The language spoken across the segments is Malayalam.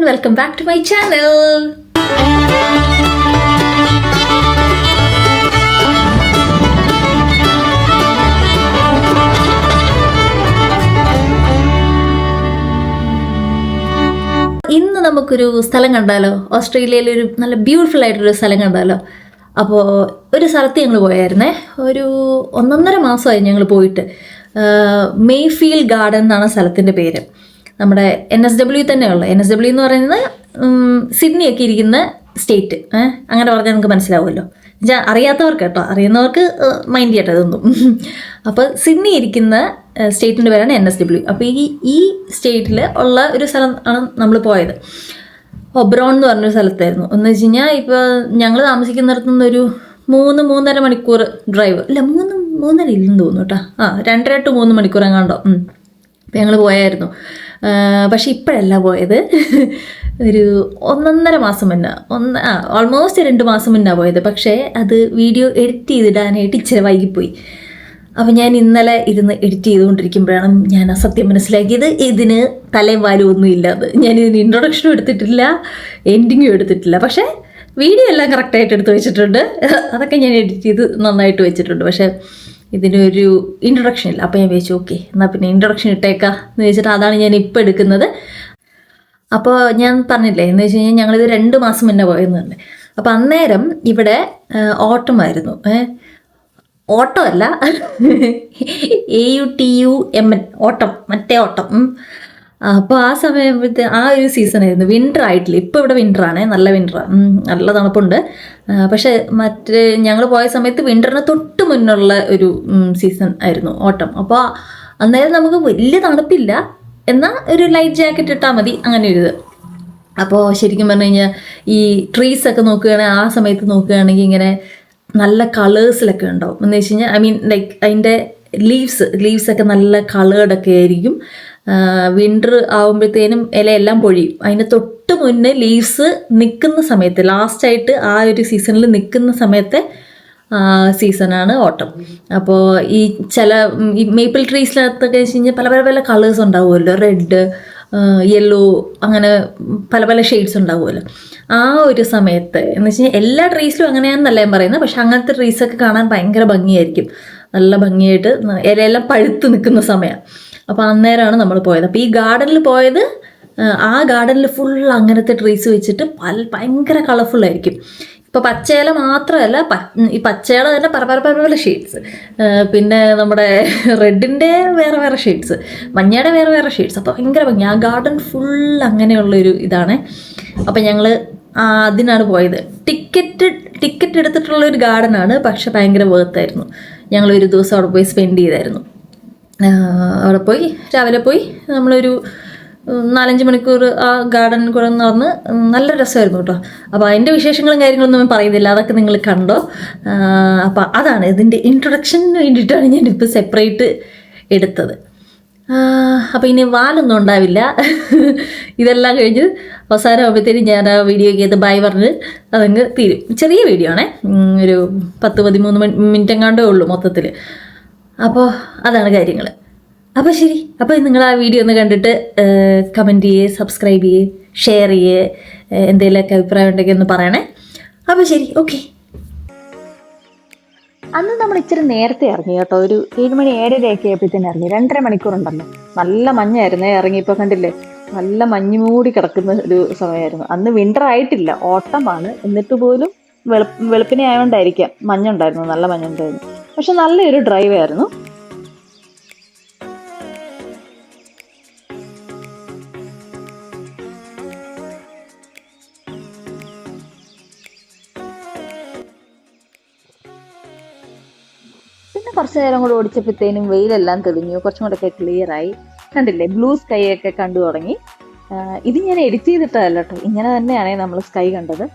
welcome back to my channel. ഇന്ന് നമുക്കൊരു സ്ഥലം കണ്ടാലോ? ഓസ്ട്രേലിയയിലെ ഒരു നല്ല ബ്യൂട്ടിഫുൾ ആയിട്ടൊരു സ്ഥലം കണ്ടാലോ? അപ്പോൾ ഒരു സ്ഥലത്ത് ഞങ്ങൾ പോയായിരുന്നേ. ഒരു 1.5 മാസമായി ഞങ്ങൾ പോയിട്ട്. മേഫീൽ ഗാർഡൻ എന്നാണ് സ്ഥലത്തിൻ്റെ പേര്. നമ്മുടെ NSW തന്നെയുള്ള, NSW എന്ന് പറയുന്നത് സിഡ്നിയൊക്കെ ഇരിക്കുന്ന സ്റ്റേറ്റ്. അങ്ങനെ പറഞ്ഞാൽ നിങ്ങൾക്ക് മനസ്സിലാവുമല്ലോ. അറിയാത്തവർക്ക് കേട്ടോ, അറിയുന്നവർക്ക് മൈൻഡ് ചെയ്യട്ടെ ഇതൊന്നും. അപ്പോൾ സിഡ്നി ഇരിക്കുന്ന സ്റ്റേറ്റിൻ്റെ പേരാണ് NSW. അപ്പോൾ ഈ സ്റ്റേറ്റിൽ ഉള്ള ഒരു സ്ഥലം ആണ് നമ്മൾ പോയത്. ഒബ്രോൺ എന്ന് പറഞ്ഞൊരു സ്ഥലത്തായിരുന്നു. എന്ന് വെച്ച് കഴിഞ്ഞാൽ ഇപ്പോൾ ഞങ്ങൾ താമസിക്കുന്നിടത്തു നിന്നൊരു 3-3.5 മണിക്കൂർ ഡ്രൈവ്. ഇല്ല, 3 ഇല്ലെന്ന് തോന്നുന്നു കേട്ടോ. 2.5 to 3 മണിക്കൂർ എങ്ങാണ്ടോ. അപ്പോൾ ഞങ്ങൾ പോയായിരുന്നു. പക്ഷെ ഇപ്പോഴല്ല പോയത്. ഒരു 1.5 മാസം മുന്നേ, ഓൾമോസ്റ്റ് 2 മാസം മുന്നേ പോയത്. പക്ഷേ അത് വീഡിയോ എഡിറ്റ് ചെയ്തിടാനായിട്ട് ഇച്ചിരി വൈകിപ്പോയി. അപ്പോൾ ഞാൻ ഇന്നലെ ഇരുന്ന് എഡിറ്റ് ചെയ്തുകൊണ്ടിരിക്കുമ്പോഴാണ് ഞാൻ ആ സത്യം മനസ്സിലാക്കിയത്. ഇതിന് തലയും വാലും ഒന്നും ഇല്ലാതെ. ഞാനിതിന് ഇൻട്രൊഡക്ഷനും എടുത്തിട്ടില്ല, എൻഡിങ്ങും എടുത്തിട്ടില്ല. പക്ഷേ വീഡിയോ എല്ലാം കറക്റ്റായിട്ട് എടുത്ത് വെച്ചിട്ടുണ്ട്. അതൊക്കെ ഞാൻ എഡിറ്റ് ചെയ്ത് നന്നായിട്ട് വെച്ചിട്ടുണ്ട്. പക്ഷേ ഇതിനൊരു ഇൻട്രൊഡക്ഷൻ ഇല്ല. അപ്പോൾ ഞാൻ വിചാരിച്ചു ഓക്കെ, എന്നാൽ പിന്നെ ഇൻട്രൊഡക്ഷൻ ഇട്ടേക്കാം എന്ന് വെച്ചിട്ട് അതാണ് ഞാൻ ഇപ്പോൾ എടുക്കുന്നത്. അപ്പോൾ ഞാൻ പറഞ്ഞില്ലേ, എന്ന് വെച്ച് കഴിഞ്ഞാൽ ഞങ്ങളിത് 2 മാസം മുന്നേ പോയെന്നുണ്ട്. അപ്പോൾ അന്നേരം ഇവിടെ ഓട്ടമായിരുന്നു. ഓട്ടമല്ല, AUTUMN, ഓട്ടം, മറ്റേ ഓട്ടം. അപ്പോൾ ആ സമയത്തെ ആ ഒരു സീസണായിരുന്നു. വിൻ്റർ ആയിട്ടില്ല. ഇപ്പോൾ ഇവിടെ വിൻ്ററാണ്, നല്ല വിൻ്ററാണ്, നല്ല തണുപ്പുണ്ട്. പക്ഷേ ഞങ്ങൾ പോയ സമയത്ത് വിൻ്ററിന് തൊട്ട് മുന്നുള്ള ഒരു സീസൺ ആയിരുന്നു, ഓട്ടം. അപ്പോൾ അന്നേരം നമുക്ക് വലിയ തണുപ്പില്ല, എന്നാൽ ഒരു ലൈറ്റ് ജാക്കറ്റ് ഇട്ടാൽ മതി, അങ്ങനെ ഒരു ഇത്. അപ്പോൾ ശരിക്കും പറഞ്ഞു കഴിഞ്ഞാൽ ഈ ട്രീസൊക്കെ നോക്കുകയാണെങ്കിൽ, ആ സമയത്ത് നോക്കുകയാണെങ്കിൽ ഇങ്ങനെ നല്ല കളേഴ്സിലൊക്കെ ഉണ്ടാവും. എന്ന് വെച്ച് കഴിഞ്ഞാൽ ലൈക്ക് അതിൻ്റെ ലീവ്സൊക്കെ നല്ല കളേർഡൊക്കെ ആയിരിക്കും. വിൻ്റർ ആകുമ്പോഴത്തേനും ഇലയെല്ലാം പൊഴിയും. അതിന് തൊട്ട് മുന്നേ ലീവ്സ് നിൽക്കുന്ന സമയത്ത്, ലാസ്റ്റായിട്ട് ആ ഒരു സീസണിൽ നിൽക്കുന്ന സമയത്തെ സീസണാണ് ഓട്ടം. അപ്പോൾ ഈ മേപ്പിൾ ട്രീസിനകത്തൊക്കെ വെച്ച് കഴിഞ്ഞാൽ പല കളേഴ്സ് ഉണ്ടാവുമല്ലോ, റെഡ്, യെല്ലോ, അങ്ങനെ പല ഷെയ്ഡ്സ് ഉണ്ടാവുമല്ലോ. ആ ഒരു സമയത്ത് എന്ന് വെച്ച് കഴിഞ്ഞാൽ എല്ലാ ട്രീസിലും അങ്ങനെയാണെന്നല്ല ഞാൻ പറയുന്നത്, പക്ഷെ അങ്ങനത്തെ ട്രീസൊക്കെ കാണാൻ ഭയങ്കര ഭംഗിയായിരിക്കും. നല്ല ഭംഗിയായിട്ട് ഇലയെല്ലാം പഴുത്ത് നിൽക്കുന്ന സമയം. അപ്പോൾ അന്നേരമാണ് നമ്മൾ പോയത്. അപ്പോൾ ഈ ഗാർഡനിൽ പോയത്, ആ ഗാർഡനിൽ ഫുൾ അങ്ങനത്തെ ട്രീസ് വെച്ചിട്ട് ഭയങ്കര കളർഫുള്ളായിരിക്കും. ഇപ്പോൾ പച്ചയില മാത്രമല്ല, ഈ പച്ചയില തന്നെ പല ഷെയ്ഡ്സ്, പിന്നെ നമ്മുടെ റെഡിൻ്റെ വേറെ ഷെയ്ഡ്സ്, മഞ്ഞയുടെ വേറെ ഷെയ്ഡ്സ്. അപ്പോൾ ഭയങ്കര ഭംഗി. ആ ഗാർഡൻ ഫുൾ അങ്ങനെയുള്ളൊരു ഇതാണ്. അപ്പോൾ ഞങ്ങൾ അതിനാണ് പോയത്. ടിക്കറ്റ് എടുത്തിട്ടുള്ളൊരു ഗാർഡനാണ്, പക്ഷെ ഭയങ്കര വേർത്തായിരുന്നു. ഞങ്ങളൊരു ദിവസം അവിടെ പോയി സ്പെൻഡ് ചെയ്തായിരുന്നു. അവിടെ പോയി രാവിലെ പോയി നമ്മളൊരു 4-5 മണിക്കൂർ ആ ഗാർഡനിൽ കൂടെ നടന്ന് നല്ല രസമായിരുന്നു കേട്ടോ. അപ്പോൾ അതിൻ്റെ വിശേഷങ്ങളും കാര്യങ്ങളൊന്നും ഞാൻ പറയുന്നില്ല, അതൊക്കെ നിങ്ങൾ കണ്ടോ. അപ്പോൾ അതാണ് ഇതിൻ്റെ ഇൻട്രൊഡക്ഷന് വേണ്ടിയിട്ടാണ് ഞാനിപ്പോൾ സെപ്പറേറ്റ് എടുത്തത്. അപ്പോൾ ഇനി വാലൊന്നും ഉണ്ടാവില്ല. ഇതെല്ലാം കഴിഞ്ഞ് അവസാനമാകുമ്പോഴത്തേനും ഞാൻ ആ വീഡിയോ ചെയ്ത് ബൈ പറഞ്ഞ് അതങ്ങ് തീരും. ചെറിയ വീഡിയോ ആണേ, ഒരു 10-13 മിനിറ്റ് എങ്ങാണ്ടേ ഉള്ളൂ മൊത്തത്തിൽ. അപ്പോൾ അതാണ് കാര്യങ്ങൾ. അപ്പോൾ ശരി, അപ്പോൾ നിങ്ങൾ ആ വീഡിയോ ഒന്ന് കണ്ടിട്ട് കമൻറ്റ് ചെയ്യേ, സബ്സ്ക്രൈബ് ചെയ്യേ, ഷെയർ ചെയ്യേ, എന്തെങ്കിലുമൊക്കെ അഭിപ്രായം ഉണ്ടെങ്കിൽ ഒന്ന് പറയണേ. അപ്പോൾ ശരി, ഓക്കെ. അന്ന് നമ്മൾ ഇച്ചിരി നേരത്തെ ഇറങ്ങി കേട്ടോ. ഒരു 7 മണി 7:30 ആയപ്പോഴത്തേനും ഇറങ്ങി. 2.5 മണിക്കൂറുണ്ടല്ലോ. നല്ല മഞ്ഞായിരുന്നേ. ഇറങ്ങിയപ്പോൾ കണ്ടില്ലേ, നല്ല മഞ്ഞ് മൂടി കിടക്കുന്ന ഒരു സമയമായിരുന്നു. അന്ന് വിൻ്റർ ആയിട്ടില്ല, ഓട്ടമാണ്. എന്നിട്ട് പോലും വെളുപ്പിനെ ആയതുകൊണ്ടായിരിക്കാം മഞ്ഞുണ്ടായിരുന്നു, നല്ല മഞ്ഞുണ്ടായിരുന്നു. പക്ഷെ നല്ലൊരു ഡ്രൈവ് ആയിരുന്നു. പിന്നെ കുറച്ച് നേരം കൂടെ ഓടിച്ചപ്പോഴത്തേനും വെയിലെല്ലാം തെളിഞ്ഞു, കുറച്ചും കൂടെ ഒക്കെ ക്ലിയറായി. കണ്ടില്ലേ, ബ്ലൂ സ്കൈ ഒക്കെ കണ്ടു തുടങ്ങി. ഇത് ഞാൻ എഡിറ്റ് ചെയ്തിട്ടല്ല കേട്ടോ, ഇങ്ങനെ തന്നെയാണ് നമ്മൾ സ്കൈ കണ്ടത്.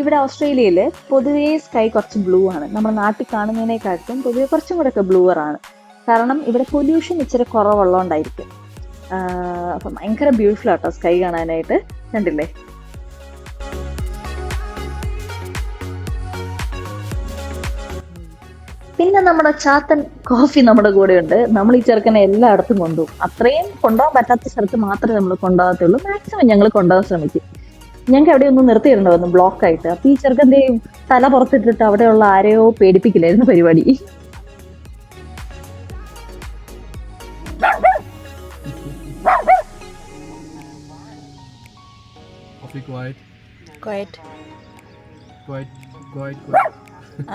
ഇവിടെ ഓസ്ട്രേലിയയിൽ പൊതുവേ സ്കൈ കുറച്ച് ബ്ലൂ ആണ്. നമ്മുടെ നാട്ടിൽ കാണുന്നതിനെക്കാട്ടും പൊതുവെ കുറച്ചും കൂടെ ഒക്കെ ബ്ലൂവറാണ്. കാരണം ഇവിടെ പൊല്യൂഷൻ ഇച്ചിരി കുറവുള്ളതുകൊണ്ടായിരിക്കും. അപ്പം ഭയങ്കര ബ്യൂട്ടിഫുൾ ആട്ടോ സ്കൈ കാണാനായിട്ട്. കണ്ടില്ലേ, പിന്നെ നമ്മുടെ ചാത്തൻ കോഫി നമ്മുടെ കൂടെ ഉണ്ട്. നമ്മൾ ഈ ചെറുക്കനെ എല്ലായിടത്തും കൊണ്ടുപോകും. അത്രയും കൊണ്ടുപോകാൻ പറ്റാത്ത സ്ഥലത്ത് മാത്രമേ നമ്മൾ കൊണ്ടുപോകത്തുള്ളൂ. മാക്സിമം ഞങ്ങൾ കൊണ്ടുപോകാൻ ശ്രമിക്കും. ഞങ്ങൾക്ക് എവിടെ ഒന്ന് നിർത്തിയിട്ടുണ്ടായിരുന്നു ബ്ലോക്കായിട്ട്. അപ്പൊ ഈ ചെറുക്കൻ്റെ തല പുറത്തിട്ടിട്ട് അവിടെയുള്ള ആരെയോ പേടിപ്പിക്കില്ലായിരുന്നു പരിപാടി.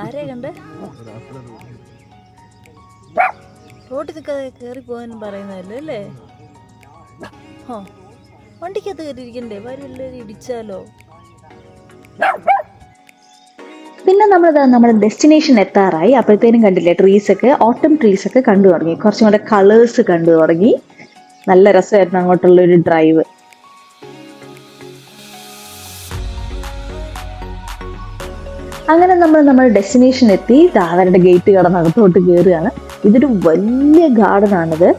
ആരെ കണ്ട് റോട്ടിൽ കയറി പോകാനും പറയുന്നതല്ലേ അല്ലേ? വണ്ടിക്കകത്ത് കയറിയിരിക്കണ്ടേ? വരെല്ലാവരും ഇടിച്ചാലോ? പിന്നെ നമ്മുടെ ഡെസ്റ്റിനേഷൻ എത്താറായി. അപ്പോഴത്തേനും കണ്ടില്ലേ ട്രീസ് ഒക്കെ, ഓട്ടം ട്രീസ് ഒക്കെ കണ്ടു തുടങ്ങി. കുറച്ചും കൂടെ കളേഴ്സ് കണ്ടു തുടങ്ങി. നല്ല രസമായിരുന്നു അങ്ങോട്ടുള്ള ഒരു ഡ്രൈവ്. അങ്ങനെ നമ്മുടെ ഡെസ്റ്റിനേഷൻ എത്തി. അവരുടെ ഗേറ്റ് കടന്നകത്തോട്ട് കയറുകയാണ്. ഇതൊരു വലിയ ഗാർഡൻ ആണിത്.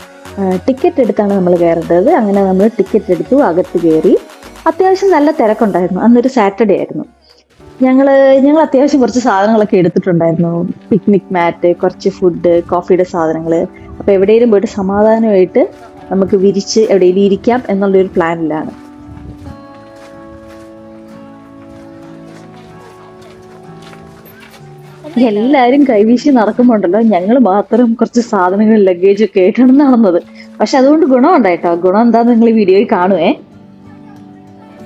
ടിക്കറ്റ് എടുത്താണ് നമ്മൾ കയറേണ്ടത്. അങ്ങനെ നമ്മൾ ടിക്കറ്റ് എടുത്തു, അകത്ത് കയറി. അത്യാവശ്യം നല്ല തിരക്കുണ്ടായിരുന്നു. അന്നൊരു സാറ്റർഡേ ആയിരുന്നു. ഞങ്ങൾ അത്യാവശ്യം കുറച്ച് സാധനങ്ങളൊക്കെ എടുത്തിട്ടുണ്ടായിരുന്നു. പിക്നിക് മാറ്റ്, കുറച്ച് ഫുഡ്, കോഫിയുടെ സാധനങ്ങൾ. അപ്പോൾ എവിടെയെങ്കിലും പോയിട്ട് സമാധാനമായിട്ട് നമുക്ക് വിരിച്ച് എവിടെയെങ്കിലും ഇരിക്കാം എന്നുള്ളൊരു പ്ലാനിലാണ്. എല്ലാവരും കൈവീശി നടക്കുമ്പോണ്ടല്ലോ, ഞങ്ങൾ മാത്രം കുറച്ച് സാധനങ്ങൾ ലഗേജ് ഒക്കെ ആയിട്ടാണ് നടന്നത്. പക്ഷെ അതുകൊണ്ട് ഗുണമുണ്ടായിട്ടോ. ഗുണം എന്താന്ന് നിങ്ങൾ ഈ വീഡിയോയിൽ കാണുവേ.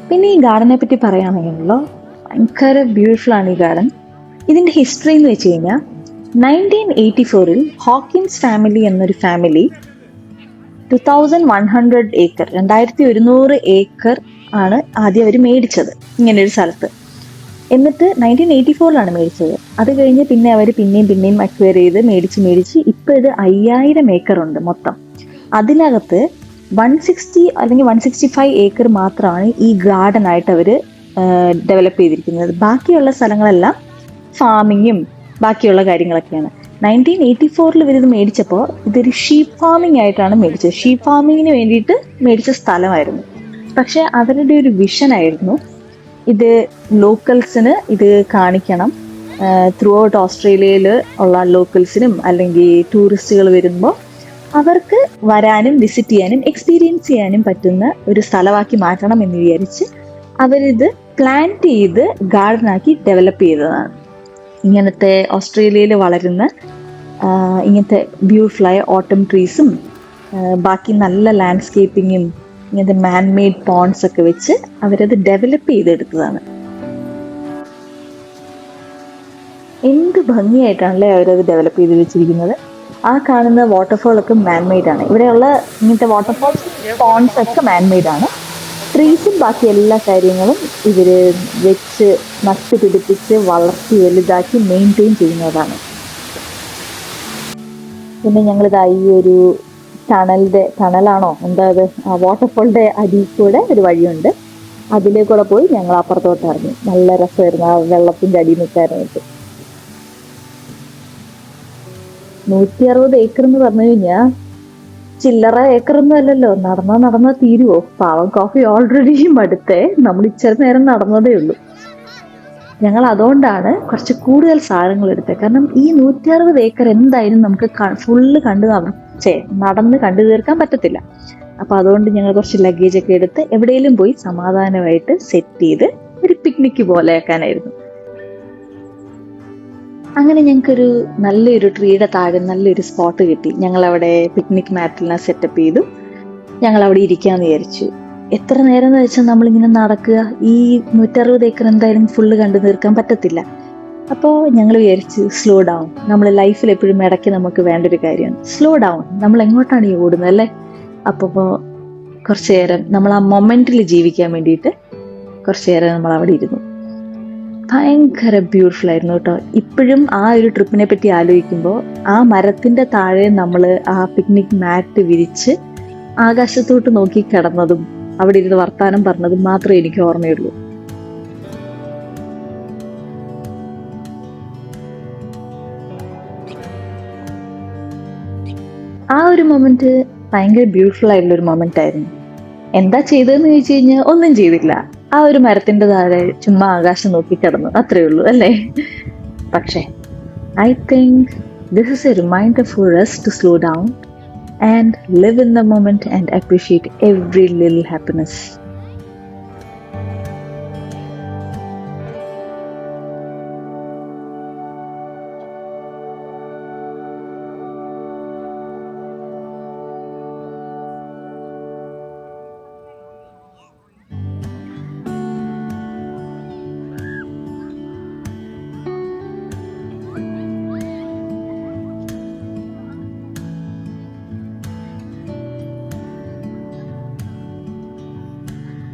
പിന്നെ ഈ ഗാർഡനെ പറ്റി പറയുകയാണെങ്കിലോ, ഭയങ്കര ബ്യൂട്ടിഫുൾ ആണ് ഈ ഗാർഡൻ. ഇതിന്റെ ഹിസ്റ്ററി എന്ന് വെച്ച് കഴിഞ്ഞാൽ 1984 ഹോക്കിൻസ് ഫാമിലി എന്നൊരു ഫാമിലി 2100 ഏക്കർ 2100 ഏക്കർ ആണ് ആദ്യം അവർ മേടിച്ചത് ഇങ്ങനെ ഒരു സ്ഥലത്ത്. എന്നിട്ട് 1984 മേടിച്ചത്. അത് കഴിഞ്ഞ് പിന്നെ അവർ പിന്നെയും അക്വയർ ചെയ്ത് മേടിച്ച് ഇപ്പൊ ഇത് 5000 ഏക്കർ ഉണ്ട് മൊത്തം. അതിനകത്ത് 160 അല്ലെങ്കിൽ 165 ഏക്കർ മാത്രമാണ് ഈ ഗാർഡൻ ആയിട്ട് അവർ ഡെവലപ്പ് ചെയ്തിരിക്കുന്നത്. ബാക്കിയുള്ള സ്ഥലങ്ങളെല്ലാം ഫാമിങ്ങും ബാക്കിയുള്ള കാര്യങ്ങളൊക്കെയാണ്. 1984 ഇവരിത് മേടിച്ചപ്പോൾ ഇതൊരു ഷീപ്പ് ഫാമിംഗ് ആയിട്ടാണ് മേടിച്ചത്. ഷീപ്പ് ഫാമിങ്ങിന് വേണ്ടിയിട്ട് മേടിച്ച സ്ഥലമായിരുന്നു. പക്ഷെ അവരുടെ ഒരു വിഷനായിരുന്നു ഇത് ലോക്കൽസിന് ഇത് കാണിക്കണം. ത്രൂ ഔട്ട് ഓസ്ട്രേലിയയിൽ ഉള്ള ലോക്കൽസിനും അല്ലെങ്കിൽ ടൂറിസ്റ്റുകൾ വരുമ്പോൾ അവർക്ക് വരാനും വിസിറ്റ് ചെയ്യാനും എക്സ്പീരിയൻസ് ചെയ്യാനും പറ്റുന്ന ഒരു സ്ഥലമാക്കി മാറ്റണം എന്ന് വിചാരിച്ച് അവരിത് പ്ലാന്റ് ചെയ്ത് ഗാർഡനാക്കി ഡെവലപ്പ് ചെയ്തതാണ്. ഇങ്ങനത്തെ ഓസ്ട്രേലിയയിൽ വളരുന്ന ഇങ്ങനത്തെ ബ്യൂട്ടിഫുള്ളായ ഓട്ടം ട്രീസും ബാക്കി നല്ല ലാൻഡ്സ്കേപ്പിങ്ങും ഇങ്ങനത്തെ മാൻമെയ്ഡ് പോൺസ് ഒക്കെ വെച്ച് അവരത് ഡെവലപ്പ് ചെയ്തെടുത്തതാണ്. എന്ത് ഭംഗിയായിട്ടാണല്ലേ അവരത് ഡെവലപ്പ് ചെയ്ത് വെച്ചിരിക്കുന്നത്. ആ കാണുന്ന വാട്ടർഫോൾ ഒക്കെ മാൻമെയ്ഡ് ആണ്. ഇവിടെയുള്ള ഇങ്ങനത്തെ വാട്ടർഫോൾസ് പോൺസ് ഒക്കെ മാൻമെയ്ഡ് ആണ്. ട്രീസും ബാക്കി എല്ലാ കാര്യങ്ങളും ഇവർ വെച്ച് നട്ടുപിടിപ്പിച്ച് വളർത്തി വലുതാക്കി മെയിൻറ്റെയിൻ ചെയ്യുന്നതാണ്. പിന്നെ ഞങ്ങളിതാ ഈ ഒരു ടണലാണോ എന്താ അത്, ആ വാട്ടർഫോളിന്റെ അടിയിൽ കൂടെ ഒരു വഴിയുണ്ട്. അതിലേക്കൂടെ പോയി ഞങ്ങൾ അപ്പുറത്തോട്ട് ഇറങ്ങി. നല്ല രസമായിരുന്നു ആ വെള്ളത്തിന്റെ അടിയിൽ നിൽക്കാനായിട്ട്. 160 ഏക്കർ എന്ന് പറഞ്ഞു കഴിഞ്ഞാൽ ചില്ലറ ഏക്കറൊന്നും അല്ലല്ലോ. നടന്നാ തീരുവോ? പാവം കോഫി ഓൾറെഡി മടുത്തേ. നമ്മൾ ഇച്ചിരി നേരം നടന്നതേ ഉള്ളൂ. ഞങ്ങൾ അതുകൊണ്ടാണ് കുറച്ച് കൂടുതൽ സാധനങ്ങൾ എടുത്തത്. കാരണം ഈ 160 ഏക്കർ എന്തായാലും നമുക്ക് ഫുള്ള് നടന്ന് കണ്ടു തീർക്കാൻ പറ്റത്തില്ല. അപ്പൊ അതുകൊണ്ട് ഞങ്ങൾ കുറച്ച് ലഗേജ് ഒക്കെ എടുത്ത് എവിടെയെങ്കിലും പോയി സമാധാനമായിട്ട് സെറ്റ് ചെയ്ത് ഒരു പിക്നിക്ക് പോലെ ആക്കാനായിരുന്നു. അങ്ങനെ ഞങ്ങൾക്കൊരു നല്ലൊരു ട്രീയുടെ താഴെ നല്ലൊരു സ്പോട്ട് കിട്ടി. ഞങ്ങളവിടെ പിക്നിക് മാറ്റെല്ലാം സെറ്റപ്പ് ചെയ്തു. ഞങ്ങൾ അവിടെ ഇരിക്കാന്ന് വിചാരിച്ചു. എത്ര നേരം എന്ന് വെച്ചാൽ നമ്മളിങ്ങനെ നടക്കുക. ഈ 160 ഏക്കർ എന്തായാലും ഫുള്ള് കണ്ടു തീർക്കാൻ പറ്റത്തില്ല. അപ്പോൾ ഞങ്ങൾ വിചാരിച്ചു സ്ലോ ഡൗൺ. നമ്മൾ ലൈഫിൽ എപ്പോഴും ഇടയ്ക്ക് നമുക്ക് വേണ്ട ഒരു കാര്യമാണ് സ്ലോ ഡൗൺ. നമ്മൾ എങ്ങോട്ടാണ് ഈ ഓടുന്നത് അല്ലേ? അപ്പോൾ കുറച്ചു നേരം നമ്മൾ ആ മൊമെന്റിൽ ജീവിക്കാൻ വേണ്ടിയിട്ട് കുറച്ചു നേരം നമ്മൾ അവിടെ ഇരുന്നു. ഭയങ്കര ബ്യൂട്ടിഫുൾ ആയിരുന്നു കേട്ടോ. ഇപ്പോഴും ആ ഒരു ട്രിപ്പിനെ പറ്റി ആലോചിക്കുമ്പോൾ ആ മരത്തിന്റെ താഴെ നമ്മൾ ആ പിക്നിക് മാറ്റ് വിരിച്ച് ആകാശത്തോട്ട് നോക്കി കിടന്നതും അവിടെ ഇരുന്ന് വർത്താനം പറഞ്ഞതും മാത്രമേ എനിക്ക് ഓർമ്മയുള്ളൂ. ആ ഒരു മൊമെന്റ് ഭയങ്കര ബ്യൂട്ടിഫുൾ ആയിട്ടുള്ള ഒരു മൊമെന്റ് ആയിരുന്നു. എന്താ ചെയ്തതെന്ന് ചോദിച്ചു കഴിഞ്ഞാൽ ഒന്നും ചെയ്തില്ല. ആ ഒരു മരത്തിന്റെ താഴെ ചുമ്മാ ആകാശം നോക്കി കിടന്നു, അത്രേ ഉള്ളൂ അല്ലേ? പക്ഷേ I think this is a reminder for us to slow down and live in the moment and appreciate every little happiness.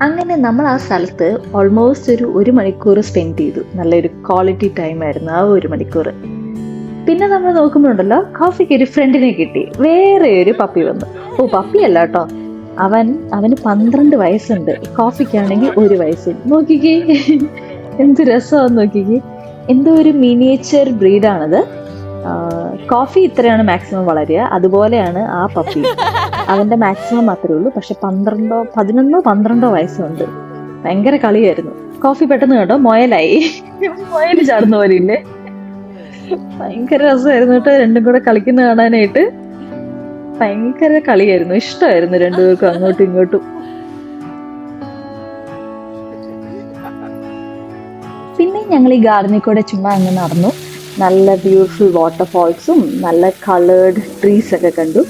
അങ്ങനെ നമ്മൾ ആ സ്ഥലത്ത് ഓൾമോസ്റ്റ് ഒരു മണിക്കൂർ സ്പെൻഡ് ചെയ്തു. നല്ലൊരു ക്വാളിറ്റി ടൈം ആയിരുന്നു ആ 1 മണിക്കൂർ. പിന്നെ നമ്മൾ നോക്കുമ്പോഴുണ്ടല്ലോ, കോഫിക്ക് ഒരു ഫ്രണ്ടിനെ കിട്ടി. വേറെ ഒരു പപ്പി വന്നു. പപ്പിയല്ല കേട്ടോ, അവന് 12 വയസ്സുണ്ട്. കോഫിക്കാണെങ്കിൽ 1 വയസ്സ്. നോക്കിക്കേ എന്ത് രസമാണെന്ന് നോക്കിക്കേ. എന്തോ ഒരു മിനിയേച്ചർ ബ്രീഡാണത്. കോഫി ഇത്രയാണ് മാക്സിമം വളരുക, അതുപോലെയാണ് ആ പപ്പി. അവന്റെ മാക്സിമം മാത്രമേ ഉള്ളൂ. പക്ഷെ 11-12 വയസ്സുണ്ട്. ഭയങ്കര കളിയായിരുന്നു. കോഫി പെട്ടെന്ന് കേട്ടോ മുയലായി. മുയൽ ചാടുന്ന പോലെ ഇല്ലേ, ഭയങ്കര രസമായിരുന്നു കേട്ടോ. രണ്ടും കൂടെ കളിക്കുന്ന കാണാനായിട്ട് ഭയങ്കര കളിയായിരുന്നു. ഇഷ്ടമായിരുന്നു രണ്ടുപേർക്കും അങ്ങോട്ടും ഇങ്ങോട്ടും. പിന്നെ ഞങ്ങൾ ഈ ഗാർഡനിൽ കൂടെ ചുമ്മാ അങ്ങ് നടന്നു. നല്ല ബ്യൂട്ടിഫുൾ വാട്ടർഫാൾസും നല്ല കളേർഡ് ട്രീസ് ഒക്കെ കണ്ടു.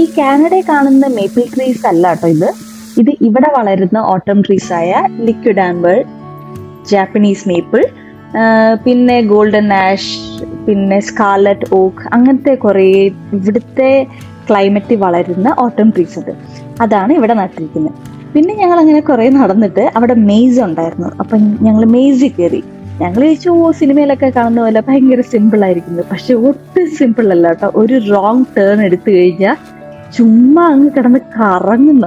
ഈ കാനഡയിൽ കാണുന്ന മേപ്പിൾ ട്രീസ് അല്ല കേട്ടോ ഇത് ഇവിടെ വളരുന്ന ഓട്ടം ട്രീസ് ആയ ലിക്വിഡ് ആംബർ, ജാപ്പനീസ് മേപ്പിൾ, പിന്നെ ഗോൾഡൻ ആഷ്, പിന്നെ സ്കാർലറ്റ് ഓക്ക്, അങ്ങനത്തെ കുറേ ഇവിടുത്തെ ക്ലൈമറ്റിൽ വളരുന്ന ഓട്ടം ട്രീസ് ഉണ്ട്. അതാണ് ഇവിടെ നട്ടിരിക്കുന്നത്. പിന്നെ ഞങ്ങൾ അങ്ങനെ കുറേ നടന്നിട്ട് അവിടെ മെയ്സ് ഉണ്ടായിരുന്നു. അപ്പം ഞങ്ങൾ മെയ്സിൽ കയറി. ഞങ്ങൾ ചോദിച്ചു സിനിമയിലൊക്കെ കാണുന്ന പോലെ ഭയങ്കര സിമ്പിൾ ആയിരിക്കുന്നത്. പക്ഷെ ഒട്ടും സിമ്പിൾ അല്ല കേട്ടോ. ഒരു റോങ് ടേൺ എടുത്തു കഴിഞ്ഞാൽ ചുമ്മാ അങ്ങ് കിടന്ന് കറങ്ങും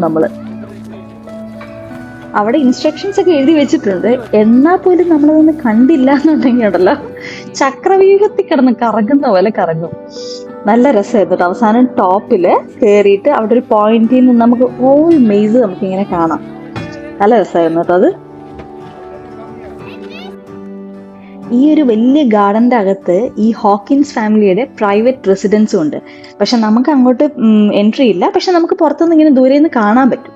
നമ്മള്. അവിടെ ഇൻസ്ട്രക്ഷൻസ് ഒക്കെ എഴുതി വെച്ചിട്ടുണ്ട്. എന്നാൽ പോലും നമ്മളതൊന്നും കണ്ടില്ല എന്നുണ്ടെങ്കിൽ ഉണ്ടല്ലോ, ചക്രവ്യൂഹത്തിൽ കിടന്ന് കറങ്ങുന്ന പോലെ കറങ്ങും. നല്ല രസമായിരുന്നു. അവസാനം ടോപ്പില് കയറിയിട്ട് അവിടെ ഒരു പോയിന്റിൽ നിന്ന് നമുക്ക് ഹോൾ മെയ്സ് നമുക്ക് ഇങ്ങനെ കാണാം. നല്ല രസമായിരുന്നു കേട്ടോ അത്. ഈ ഒരു വലിയ ഗാർഡന്റെ അകത്ത് ഈ ഹോക്കിൻസ് ഫാമിലിയുടെ പ്രൈവറ്റ് റെസിഡൻസും ഉണ്ട്. പക്ഷെ നമുക്ക് അങ്ങോട്ട് എൻട്രി ഇല്ല. പക്ഷെ നമുക്ക് പുറത്തുനിന്ന് ഇങ്ങനെ ദൂരെ നിന്ന് കാണാൻ പറ്റും.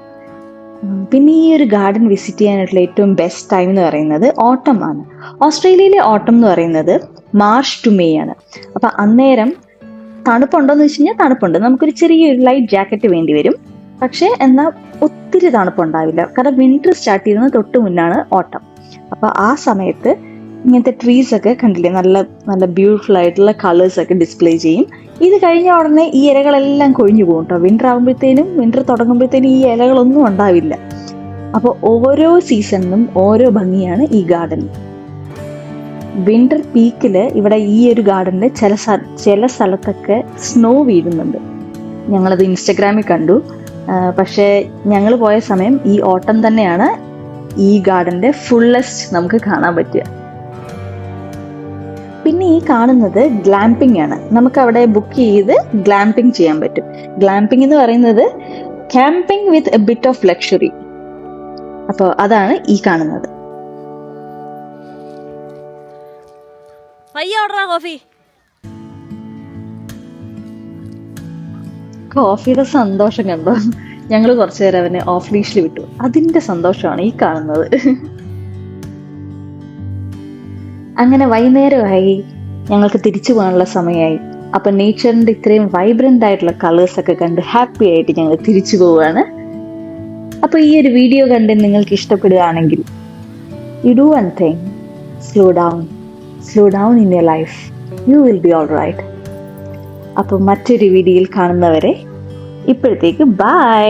പിന്നെ ഈ ഒരു ഗാർഡൻ വിസിറ്റ് ചെയ്യാനായിട്ടുള്ള ഏറ്റവും ബെസ്റ്റ് ടൈം എന്ന് പറയുന്നത് ഓട്ടം ആണ്. ഓസ്ട്രേലിയയിലെ ഓട്ടം എന്ന് പറയുന്നത് മാർച്ച് ടു മെയ് ആണ്. അപ്പൊ അന്നേരം തണുപ്പുണ്ടോന്ന് വെച്ച് കഴിഞ്ഞാൽ തണുപ്പുണ്ട്. നമുക്കൊരു ചെറിയൊരു ലൈറ്റ് ജാക്കറ്റ് വേണ്ടി വരും. പക്ഷെ എന്നാൽ ഒത്തിരി തണുപ്പുണ്ടാവില്ല. കാരണം വിന്റർ സ്റ്റാർട്ട് ചെയ്യുന്നത് തൊട്ട് മുന്നാണ് ഓട്ടം. അപ്പൊ ആ സമയത്ത് ഇങ്ങനത്തെ ട്രീസ് ഒക്കെ കണ്ടില്ലേ, നല്ല നല്ല ബ്യൂട്ടിഫുൾ ആയിട്ടുള്ള കളേഴ്സ് ഒക്കെ ഡിസ്പ്ലേ ചെയ്യും. ഇത് കഴിഞ്ഞ ഉടനെ ഈ ഇലകളെല്ലാം കൊഴിഞ്ഞു പോകും കേട്ടോ. വിന്റർ തുടങ്ങുമ്പോഴത്തേനും ഈ ഇലകളൊന്നും ഉണ്ടാവില്ല. അപ്പോൾ ഓരോ സീസണിനും ഓരോ ഭംഗിയാണ് ഈ ഗാർഡൻ. വിന്റർ പീക്കില് ഇവിടെ ഈ ഒരു ഗാർഡനിൽ ചില സ്ഥലത്തൊക്കെ സ്നോ വീഴുന്നുണ്ട്. ഞങ്ങളത് ഇൻസ്റ്റഗ്രാമിൽ കണ്ടു. പക്ഷേ ഞങ്ങൾ പോയ സമയം ഈ ഓട്ടം തന്നെയാണ് ഈ ഗാർഡന്റെ ഫുള്ളസ്റ്റ് നമുക്ക് കാണാൻ പറ്റുക. പിന്നെ ഈ കാണുന്നത് ഗ്ലാമ്പിംഗ് ആണ്. നമുക്ക് അവിടെ ബുക്ക് ചെയ്ത് ഗ്ലാമ്പിംഗ് ചെയ്യാൻ പറ്റും. ഗ്ലാമ്പിംഗ് എന്ന് പറയുന്നത് camping with a bit of luxury. അപ്പോൾ അതാണ് ഈ കാണുന്നത്. കോഫിയുടെ സന്തോഷം കണ്ടോ? ഞങ്ങൾ കുറച്ചു നേരം അവനെ ഓഫ് ലീഷിൽ വിട്ടു. അതിന്റെ സന്തോഷമാണ് ഈ കാണുന്നത്. അങ്ങനെ വൈകുന്നേരമായി, ഞങ്ങൾക്ക് തിരിച്ചു പോകാനുള്ള സമയമായി. അപ്പൊ നേച്ചറിന്റെ ഇത്രയും വൈബ്രന്റ് ആയിട്ടുള്ള കളേഴ്സ് ഒക്കെ കണ്ട് ഹാപ്പി ആയിട്ട് ഞങ്ങൾ തിരിച്ചു പോവുകയാണ്. അപ്പൊ ഈ ഒരു വീഡിയോ കണ്ട് നിങ്ങൾക്ക് ഇഷ്ടപ്പെടുകയാണെങ്കിൽ you do one thing, slow down in your life, you will be all right. അപ്പൊ മറ്റൊരു വീഡിയോയിൽ കാണുന്നവരെ ഇപ്പോഴത്തേക്ക് ബൈ.